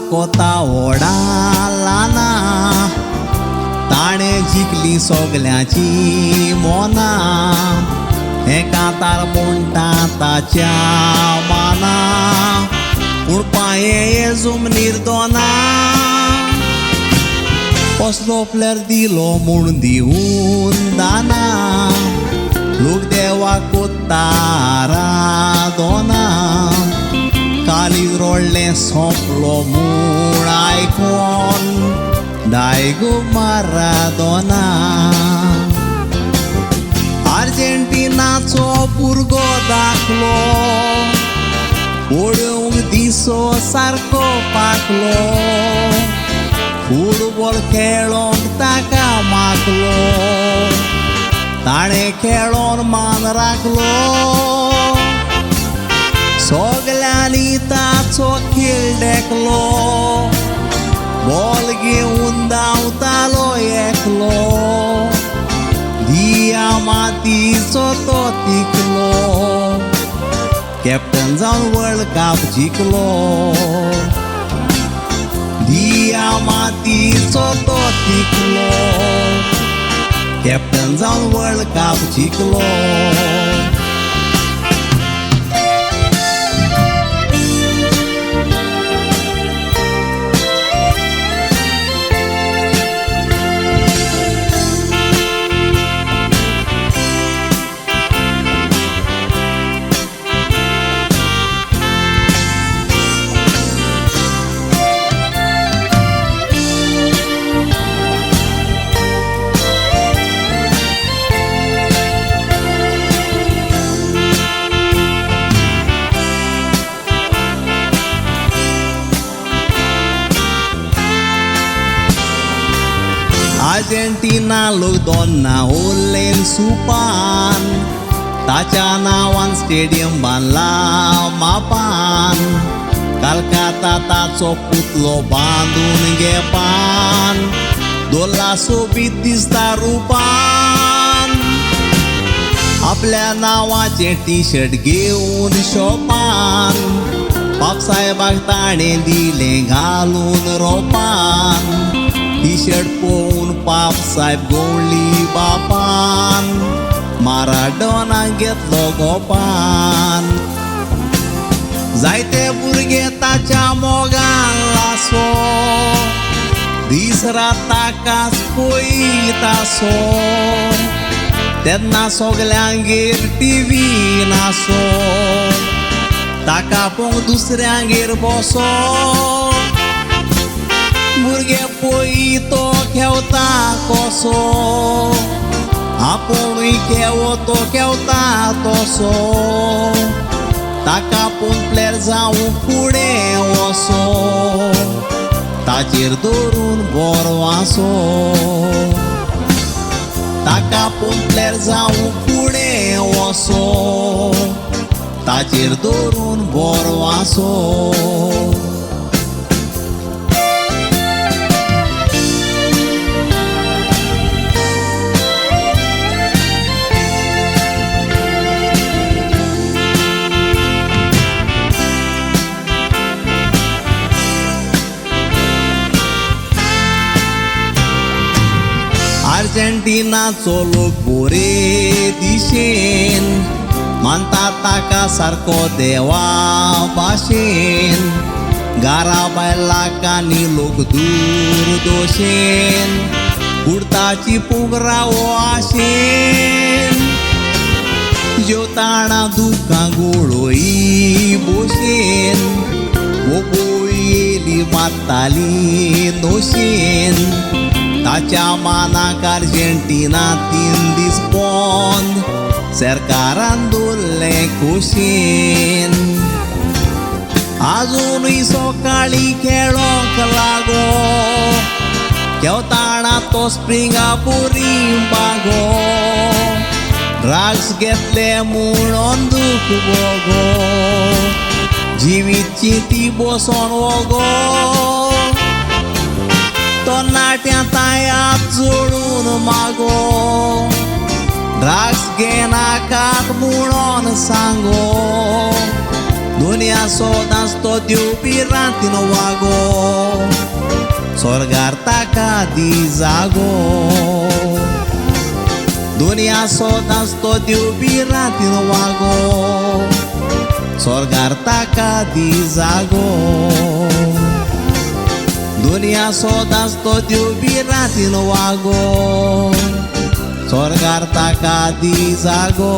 कोता ओडालाना ताणे जिखली सोगल्याची मोना हे कांतार म्हणटा ताच्या माना पूण पांये झुम निर्दोना कसलो प्लेयर दिलो म्हूण दिवून दाना लोक देवाक कोत्तारा दोना कालीज रोडलें सोंपलो म्हूण आयकोन डायगो मारादोना अर्जेंटिनाचो भुरगो दाखलो पळोवंक दिसो सारको पाकलो फुटबॉल खेळोंक ताका मागलो ताणें खेळोन मान राखलो सोगल्यांनी ताचो खेळ देखलो बॉल घेवन धांवतालो एकलो दिया मातीचो तो तिकलो कॅप्टन जावन वर्ल्ड कप जिखलो दिया मातीचो तो तिकलो कॅप्टन जावन वर्ल्ड कप जिखलो अर्जेंटिना लोक दोना उरलेन सुपान ताच्या नांवान स्टेडियम बांदला मापान कलकत्ता ताचो पुतलो बांदून घेपान दोल्ला सोबीत दिसता रुपान आपल्या नांवाचे टी शर्ट घेवन शॉपान बाप साहेबाक ताणें दिलें घालून रोपान टी शर्ट पळोवन बाप साहेब गोवली बापान माराडोना घेतलो गोपान जायते भुरगे ताच्या मोगान लासो दीस रात ताकाच पळयतासो तेन्ना सोगल्यांगेर टीव्ही नासो ताका पळोवंक दुसऱ्यांगेर बसो भुरगे पळय तो खेवता कसो आपुणूय खेवतो खेवता तसो ताका पळोवन प्लेयर जावं फुडें वसो ताचेर धरून बरो वासो ताका पळोवन प्लेयर जावं फुडें वसो ताचेर धरून बरो वासो अर्जेंटिनाचो लोक बोरे दिशेन मानता ताका सारको देवा भाशेन घरा भायर लाखांनी लोक दूर दोशेन उडताची पुगरा हो आशेन जेवताना दुखां गुळोई बोशेन बोबोयली मारताली नोशेन ताच्या मानाक अर्जेंटिना 3 दीस बंद सरकारान दवरलें कुशीन आजुनूय सकाळी खेळोंक लागो खेवताना तो स्प्रिंगा बोरी बागो ड्रग्स घेतले म्हणून दूख बोगो जिवीत चिंती बसोन वगो तो नाट्या तायात जोडून मागो ड्रग्स घेनाकात म्हणून सांगो दुनिया सोदासतो देव बी रातीन वागो स्वर्गार ताका दी जागो दुनिया सोदासतो देव बी रातीन वागो स्वर्गार ताका दी जागो दुनिया सोदासतो देव बी रातीन वागो स्वर्गार ताका दी जागो